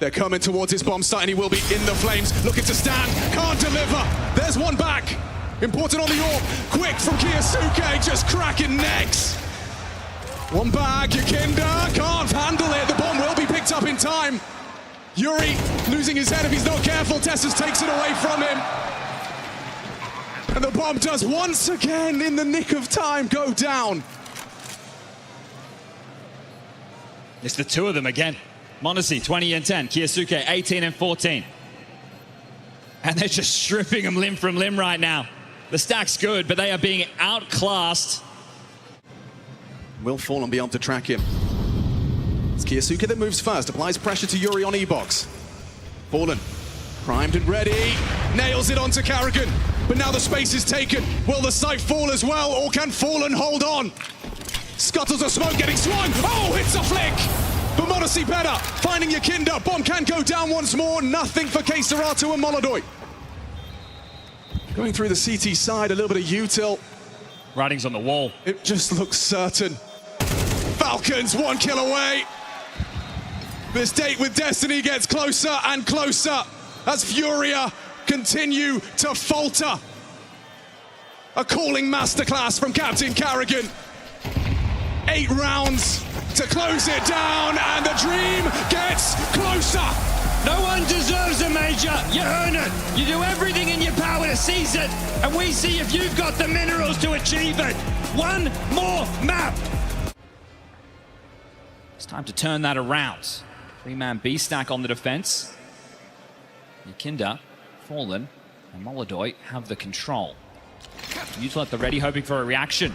They're coming towards his bomb site, and he will be in the flames. Looking to stand, can't deliver. There's one back. Important on the AWP. Quick from Kiyosuke, just cracking necks. One back, Yikinda can't handle it. The bomb will be picked up in time. Yuri losing his head if he's not careful. TeSeS takes it away from him. And the bomb does once again, in the nick of time, go down. It's the two of them again. m0NESY 20 and 10, Kiyosuke 18 and 14. And they're just stripping them limb from limb right now. The stack's good, but they are being outclassed. Will Fallen be able to track him? It's Kiyosuke that moves first, applies pressure to Yuri on E-Box. Fallen, primed and ready, nails it onto karrigan, but now the space is taken. Will the sight fall as well, or can Fallen hold on? Scuttles of smoke getting swung, oh, it's a flick! But m0NESY better, finding Yikinda, bomb can go down once more, nothing for KScERATO and Molodoi. Going through the CT side, a little bit of util. Writing's on the wall. It just looks certain. Falcons 1 kill away. This date with Destiny gets closer and closer as Furia continue to falter. A calling masterclass from Captain karrigan. 8 rounds to close it down, and the dream gets closer. No one deserves a major. You earn it. You do everything in your power to seize it, and we see if you've got the minerals to achieve it. One more map. It's time to turn that around. 3-man B stack on the defense. Yikinda, Fallen, and Molodoi have the control. util at the ready, hoping for a reaction.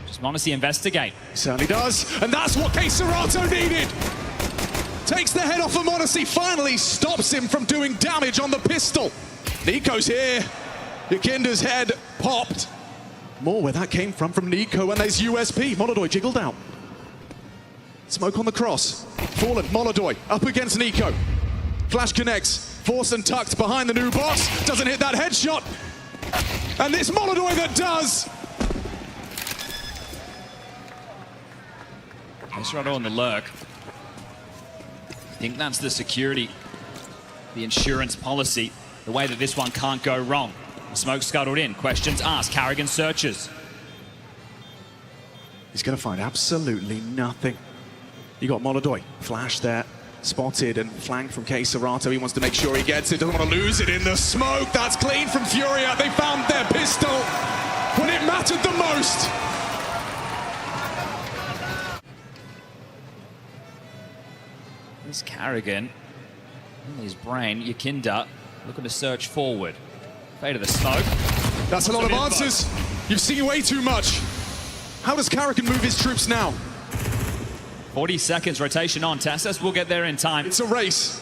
Just m0NESY investigate. He certainly does, and that's what KScERATO needed. takes the head off of m0NESY, finally stops him from doing damage on the pistol. NiKo's here. Yikinda's head popped. More where that came from NiKo, and there's USP. Molodoy jiggled out. Smoke on the cross. Fallen, Molodoy up against NiKo. Flash connects. Forced and tucked behind the new box. Doesn't hit that headshot. And it's Molodoy that does. Serato on the lurk. I think that's the security, the insurance policy, the way that this one can't go wrong. Smoke scuttled in, questions asked, Carrigan searches. He's going to find absolutely nothing. You got Molodoy, flash there, spotted and flanked from KScerato. He wants to make sure he gets it, doesn't want to lose it in the smoke. That's clean from Furia. They found their pistol when it mattered the most. This Carrigan, in his brain, Yikinda looking to search forward. Fade of the smoke. That's a lot of answers. You've seen way too much. How does Carrigan move his troops now? 40 seconds, rotation on. TeSeS will get there in time. It's a race.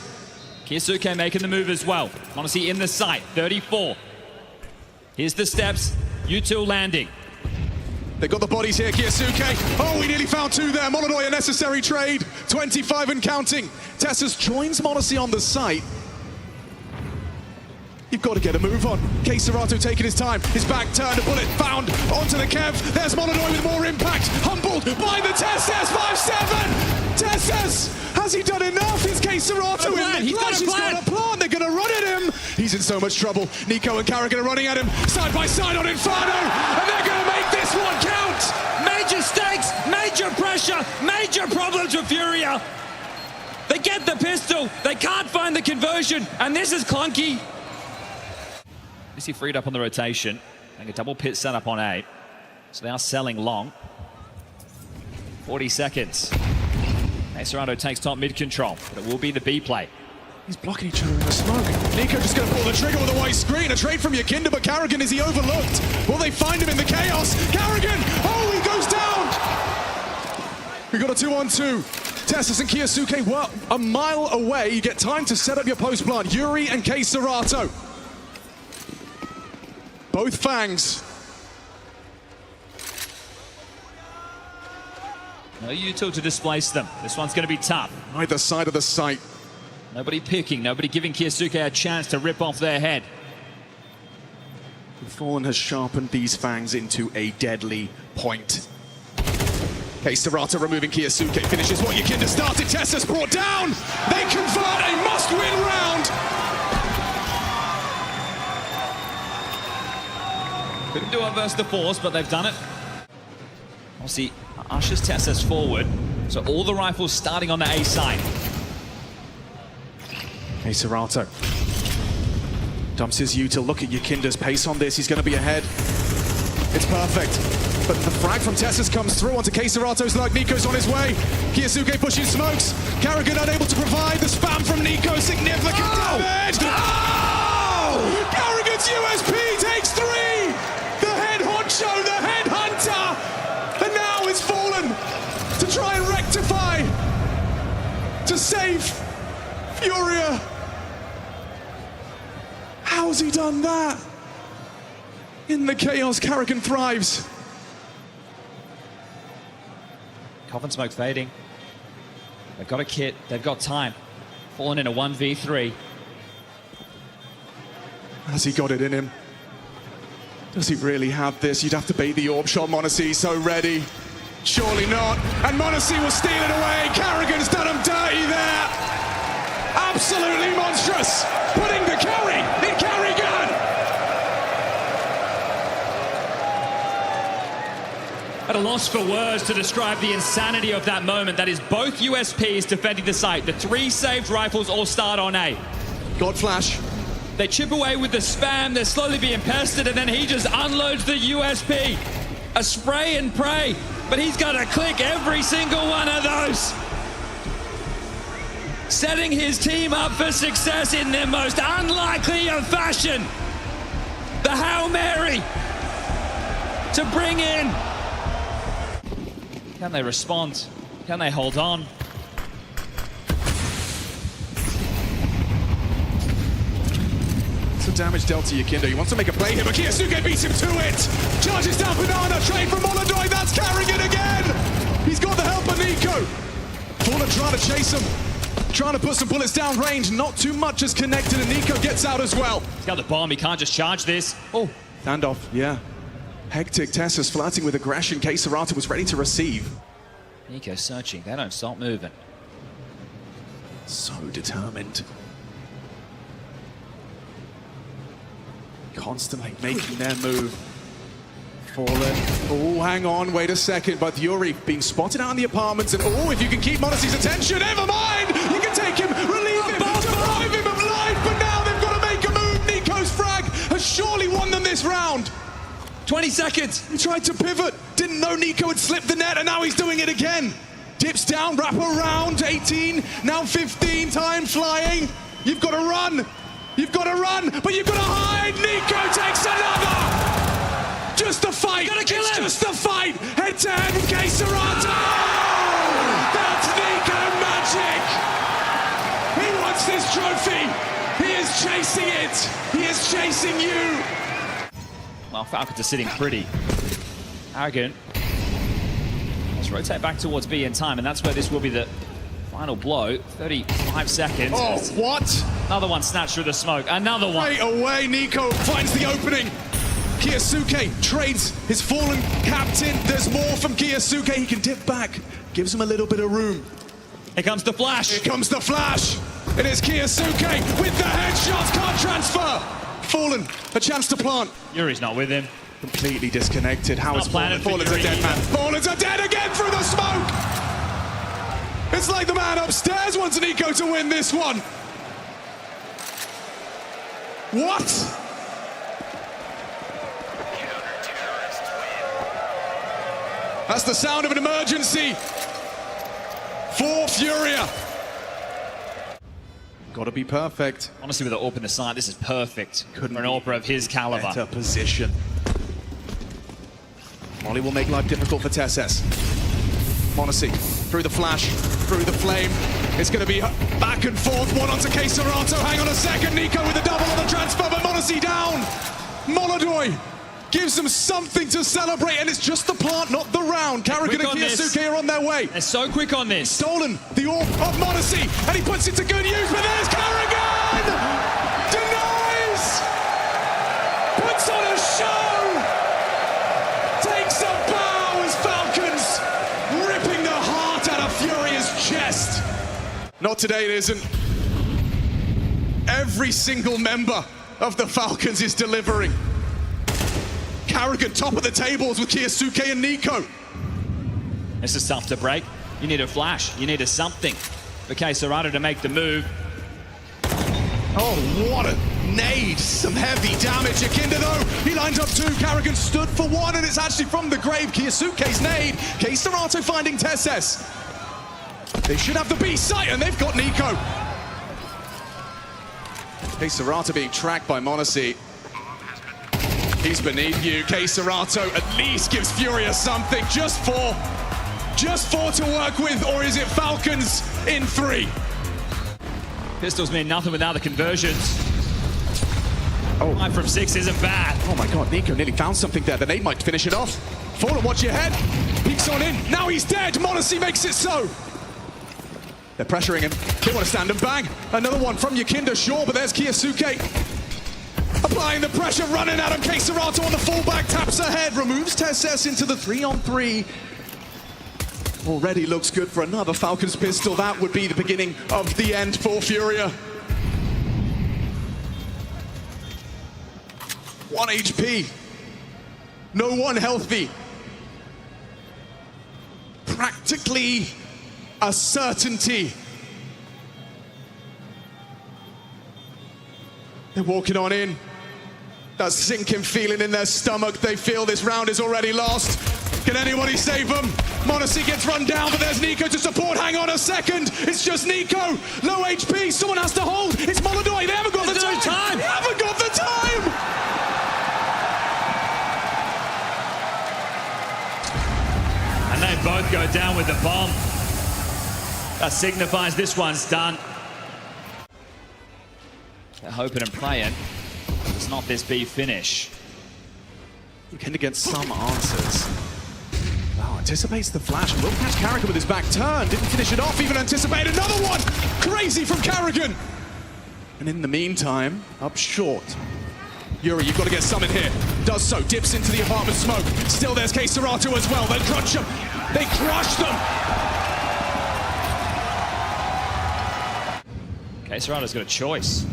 KyuSuke making the move as well. m0NESY in the sight, 34. Here's the steps, U2 landing. They got the bodies here, KyuSuke. Oh, we nearly found two there. Molodoy, a necessary trade. 25 and counting. TeSeS joins m0NESY on the site. You've got to get a move on. KScerato taking his time. His back turned, a bullet found onto the Kev. There's Molodoy with more impact. Humbled by the TeSeS, 5-7. TeSeS, has he done enough? Is KScerato in the clash? He's got a plan. They're going to run at him. He's in so much trouble. NiKo and Carrigan are running at him side by side on Inferno. And they're going to make this one count. Major stakes, major pressure, major problems for Furia. They get the pistol, they can't find the conversion, and this is clunky. Missy freed up on the rotation. And a double pit setup on A. So they are selling long. 40 seconds. KScerato takes top mid control, but it will be the B play. He's blocking each other in the smoke. NiKo just going to pull the trigger with a white screen. A trade from Yikinda, but Carrigan, is he overlooked? Will they find him in the chaos? Carrigan! Oh, he goes down! We got a 2-on-2. TeSeS and KyuSuke were a mile away. You get time to set up your post plant. Yuri and KScerato. Both fangs. No U2 to displace them. This one's going to be tough. Either side of the site. Nobody picking, nobody giving KyuSuke a chance to rip off their head. Fallen has sharpened these fangs into a deadly point. KScerato removing KyuSuke, finishes what Yikinda started. TeSeS brought down. They convert a must-win round. Couldn't do it versus the Force, but they've done it. Obviously, ushers TeSeS forward, so all the rifles starting on the A side. KScerato dumps his U to look at Yikinda's pace on this. He's going to be ahead. It's perfect. But the frag from TeSeS comes through onto KScerato's luck. NiKo's on his way. KyuSuke pushing smokes. Carrigan unable to provide. The spam from NiKo. Significant damage. Oh! Carrigan's USP takes 3. The head honcho, the head hunter. And now it's Fallen to try and rectify. To save Furia. How's he done that? In the chaos, Carrigan thrives. Coffin smoke fading. They've got a kit, they've got time. Fallen in a 1v3. Has he got it in him? Does he really have this? You'd have to bait the orb shot. m0NESY, he's so ready. Surely not. And m0NESY will steal it away. Carrigan's done him dirty there. Absolutely monstrous. Putting the carry in Carrigan. At a loss for words to describe the insanity of that moment. That is both USPs defending the site. The 3 saved rifles all start on A. God flash. They chip away with the spam, they're slowly being pested, and then he just unloads the USP. A spray and pray, but he's gonna click every single one of those. Setting his team up for success in the most unlikely of fashion. The Hail Mary to bring in. Can they respond? Can they hold on? of damage dealt to Yakindo. He wants to make a play here, but Kiyasuke beats him to it. Charges down Banana, trade from Molodoy. That's Carrigan again. He's got the help of Nico. Fallen trying to chase him. Trying to put some bullets down range. Not too much is connected, and Nico gets out as well. He's got the bomb. He can't just charge this. Oh, Standoff, yeah. Hectic. Tessa's flirting with aggression. K-Serata was ready to receive. Nico searching. They don't stop moving. So determined. Constantly making their move. Fallen. Oh, hang on, wait a second. But Yuri being spotted out in the apartments, and oh, if you can keep Monacy's attention, never mind! You can take him, relieve him, deprive him of life, but now they've got to make a move. Nico's frag has surely won them this round. 20 seconds. He tried to pivot, didn't know Nico had slipped the net, and now he's doing it again. Dips down, wrap around, 18, now 15, time flying. You've got to run. You've got to run, but you've got to hide. Nico takes another. Just a fight. Gotta kill It's him. just a fight. Head to head with K-Serata. That's Nico magic. He wants this trophy. He is chasing it. He is chasing you. Well, Falcons are sitting pretty. Arrogant. Let's rotate back towards B in time, and that's where this will be the final blow. 35 seconds. Oh, what? Another one snatched through the smoke. Another one. Right away, Nico finds the opening. Kiyasuke trades his fallen captain. There's more from Kiyasuke. He can dip back. Gives him a little bit of room. Here comes the flash. Here comes the flash. It is Kiyasuke with the headshots. Can't transfer. Fallen, a chance to plant. Yuri's not with him. Completely disconnected. How is Not Fallen? planted for Fallen's a Yuri dead man. either. Fallen's a dead again through the smoke. It's like the man upstairs wants Nico to win this one. What? That's the sound of an emergency for Furia. Got to be perfect. Honestly, with the AWP in the side, this is perfect Couldn't for an be AWP of his caliber. Better position. Molly will make life difficult for Tesses. Monacy through the flash, through the flame. It's going to be back and forth. One onto K-Serata. Hang on a second. Nico with a double on the transfer, but Monacy down. Molodoy gives them something to celebrate, and it's just the plant, not the round. Carrigan and Kiyasuke are on their way. They're so quick on this. Stolen the orb of Monacy, and he puts it to good use, but there's Carrigan! Denies! Puts on a show! Takes a bow as Falcons ripping the heart out of Furia's chest. Not today, it isn't. Every single member of the Falcons is delivering. Carrigan top of the tables with Kiyasuke and Nico. This is tough to break. You need a flash. You need a something for K-Serata to make the move. Oh, what a nade. Some heavy damage. Yakindo, though, he lined up two. Carrigan stood for one, and it's actually from the grave. Kiyasuke's nade. K-Serata finding Tesses. They should have the B site, and they've got Nico. K-Serata being tracked by Monacy. He's beneath you. K-Serata at least gives Furia something. Just four to work with, or is it Falcons in 3? Pistols mean nothing without the conversions. Oh. 5 from 6 isn't bad. Oh my God, Nico nearly found something there. The nade might finish it off. Fallen, watch your head. Peeks on in. Now he's dead. Monacy makes it so. They're pressuring him. They want to stand and bang. Another one from Yakindo, sure, but there's Kiyasuke. Applying the pressure, running at him. K-Serata on the fullback, taps ahead, removes Tesses into the 3-on-3. Already looks good for another Falcons pistol. That would be the beginning of the end for Furia. 1 HP. No one healthy. Practically a certainty. They're walking on in. That sinking feeling in their stomach. They feel this round is already lost. Can anybody save them? Monacy gets run down, but there's Nico to support. Hang on a second. It's just Nico. Low HP. Someone has to hold. It's Molodoy. They haven't got the time. They haven't got the time. And they both go down with the bomb. That signifies this one's done. They're hoping and praying. It's not this B finish. Looking against some answers. Wow, anticipates the flash. Will catch Carrigan with his back turn. Didn't finish it off, even anticipate another one! Crazy from Carrigan! And in the meantime, up short. Yuri, you've got to get some in here. Does so, dips into the apartment smoke. Still there's K Serato as well. They crunch them. They crush them! Okay, Serrato's got a choice.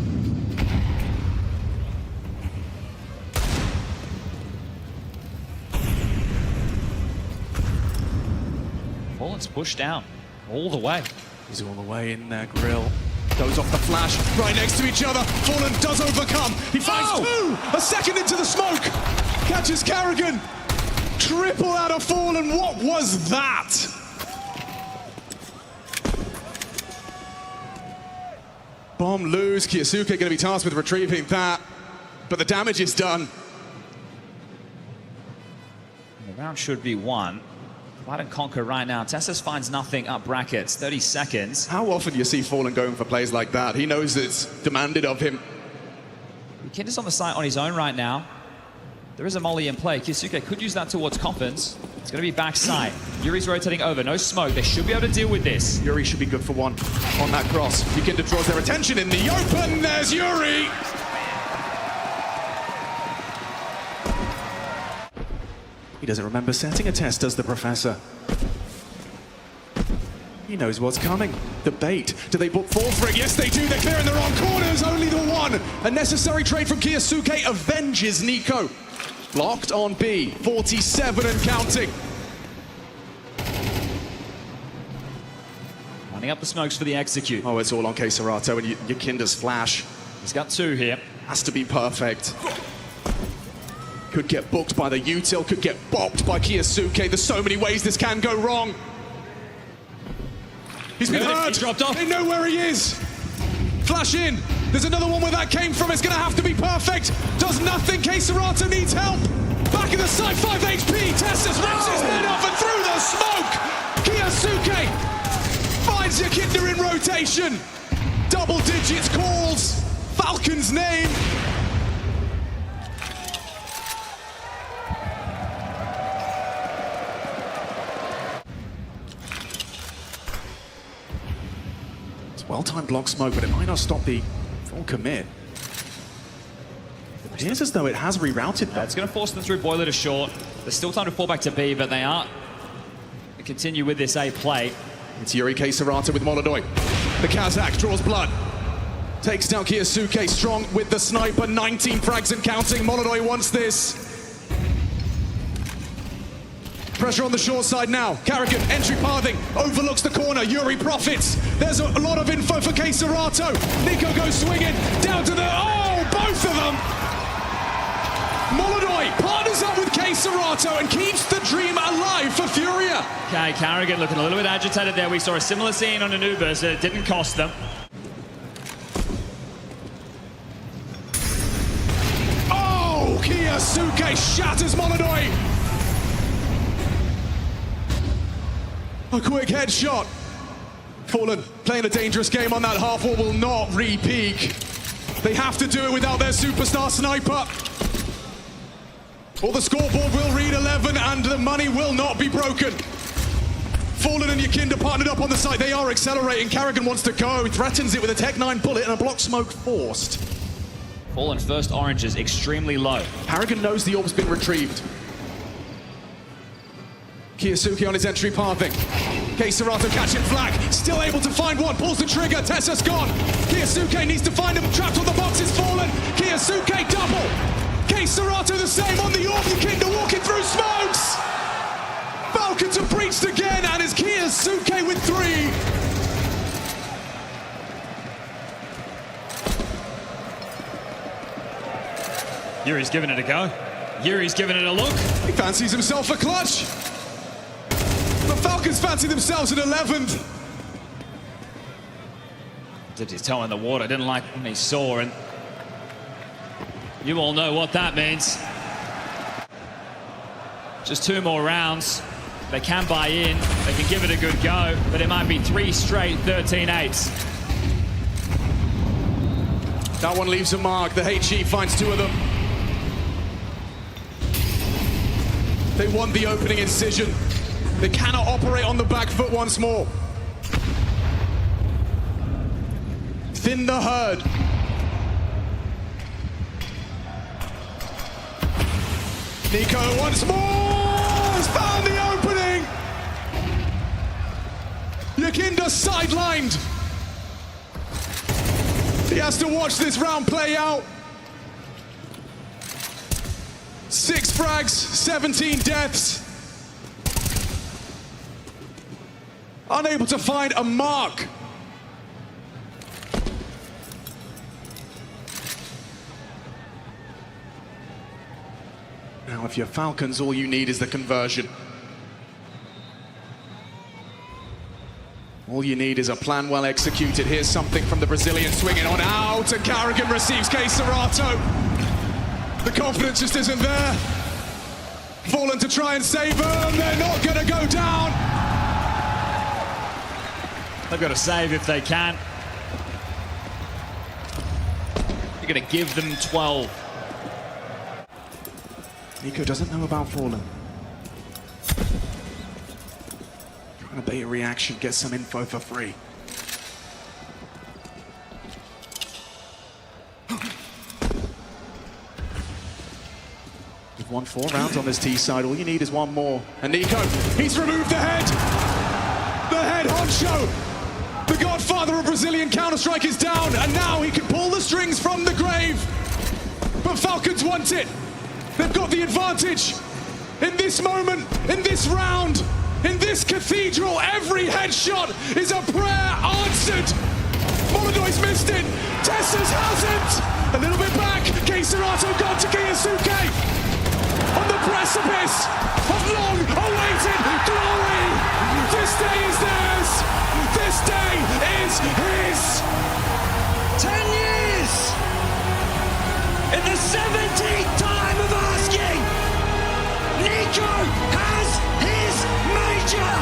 Fallen's pushed down all the way. He's all the way in there, Grill. Goes off the flash, right next to each other. Fallen does overcome. He finds two! A second into the smoke! Catches Carrigan. Triple out of Fallen. What was that? Bomb lose. Kiyosuke going to be tasked with retrieving that. But the damage is done. The round should be won. Divide and conquer right now. Tessus finds nothing up brackets. 30 seconds. How often do you see Fallen going for plays like that? He knows it's demanded of him. Kinda's on the site on his own right now. There is a molly in play. Kiyosuke could use that towards Coffins. It's going to be backside. Yuri's rotating over. No smoke. They should be able to deal with this. Yuri should be good for one on that cross. Yukinda draws their attention in the open. There's Yuri! He doesn't remember setting a test, does the Professor? He knows what's coming. The bait. Do they fall for it? Yes, they do. They're clearing the wrong corners. Only the one. A necessary trade from Kiyosuke avenges NiKo. Blocked on B. 47 and counting. Lining up the smokes for the execute. Oh, it's all on K Serato and Yukinda's flash. He's got two here. Has to be perfect. Could get booked by the util, could get bopped by Kiyosuke. There's so many ways this can go wrong. He's been hurt. He dropped off. They know where he is. Flash in. There's another one where that came from. It's going to have to be perfect. Does nothing. K Serato needs help. Back in the side, 5 HP. Tessus rips his head off and through the smoke. Kiyosuke finds Yukinda in rotation. Double digits calls Falcon's name. Well-timed block smoke, but it might not stop the full commit. It appears as though it has rerouted that. It's going to force them through Boiler to short. There's still time to fall back to B, but they are to continue with this A play. It's Yuri K Serato with Molodoi. The Kazakh draws blood. Takes down Kiyosuke strong with the sniper. 19 frags and counting. Molodoi wants this. Pressure on the short side now. Carrigan, entry pathing, overlooks the corner. Yuri profits. There's a lot of info for K Serato. NiKo goes swinging down to the... Oh, both of them! Molodoi partners up with K Serato and keeps the dream alive for Furia. Okay, Carrigan looking a little bit agitated there. We saw a similar scene on Anubis. It didn't cost them. Oh, Kiyosuke shatters Molodoi. A quick headshot. Fallen playing a dangerous game on that half wall will not re-peak. They have to do it without their superstar sniper. Or the scoreboard will read 11 and the money will not be broken. Fallen and Yukinda partnered up on the side. They are accelerating. Carrigan wants to go. Threatens it with a Tech 9 bullet and a block smoke forced. Fallen first orange is extremely low. Carrigan knows the orb's been retrieved. Kiyosuke on his entry pathing. K Serato catching flag. Still able to find one. Pulls the trigger. Tessus gone. Kiyosuke needs to find him. Trapped on the box is Fallen. Kiyosuke double. K Serato the same on the orb. Yukinda walking through smokes. Falcons are breached again and it's Kiyosuke with 3. Yuri's giving it a go. Yuri's giving it a look. He fancies himself a clutch. The Falcons fancy themselves an 11th. Dipped his toe in the water. Didn't like what he saw, and you all know what that means. Just 2 more rounds. They can buy in. They can give it a good go, but it might be 3 straight 13-8s. That one leaves a mark. The HE finds two of them. They want the opening incision. They cannot operate on the back foot once more. Thin the herd. NiKo once more has found the opening. Yakinda sidelined. He has to watch this round play out. 6 frags, 17 deaths. Unable to find a mark. Now, if you're Falcons, all you need is the conversion. All you need is a plan well executed. Here's something from the Brazilian, swinging on out, and Karrigan receives KScerato. The confidence just isn't there. Fallen to try and save them. They're not going to go down. They've got to save if they can. You're going to give them 12. NiKo doesn't know about Fallen. Trying to bait a reaction, get some info for free. We've won 4 rounds on this T side. All you need is one more. And NiKo, he's removed the head. The head honcho. The godfather of Brazilian Counter-Strike is down, and now he can pull the strings from the grave. But Falcons want it. They've got the advantage. In this moment, in this round, in this cathedral, every headshot is a prayer answered. Molodoi's missed it. Tessers hasn't. A little bit back. KScerato gone to Kiyasuke. On the precipice of long-awaited glory. This day is theirs. This day is his. 10 years! In the 17th time of asking, NiKo has his major!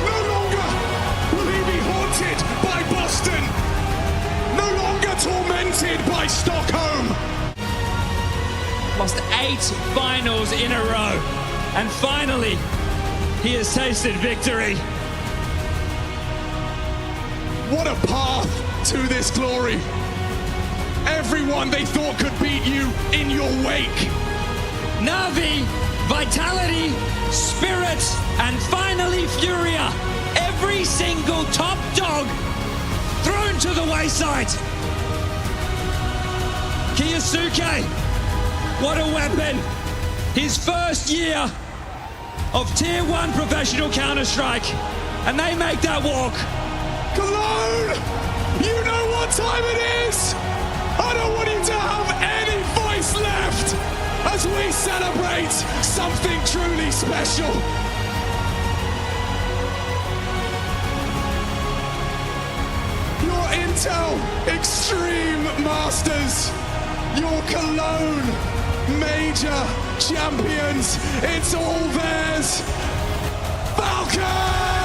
No longer will he be haunted by Boston. No longer tormented by Stockholm. Lost 8 finals in a row, and finally, he has tasted victory. What a path to this glory. Everyone they thought could beat you in your wake. Na'Vi, Vitality, Spirit, and finally Furia. Every single top dog thrown to the wayside. Kiyasuke, what a weapon. His first year of Tier 1 professional Counter-Strike, and they make that walk. Cologne, you know what time it is. I don't want you to have any voice left as we celebrate something truly special. Your Intel Extreme Masters, your Cologne Major Champions, it's all theirs. Falcons!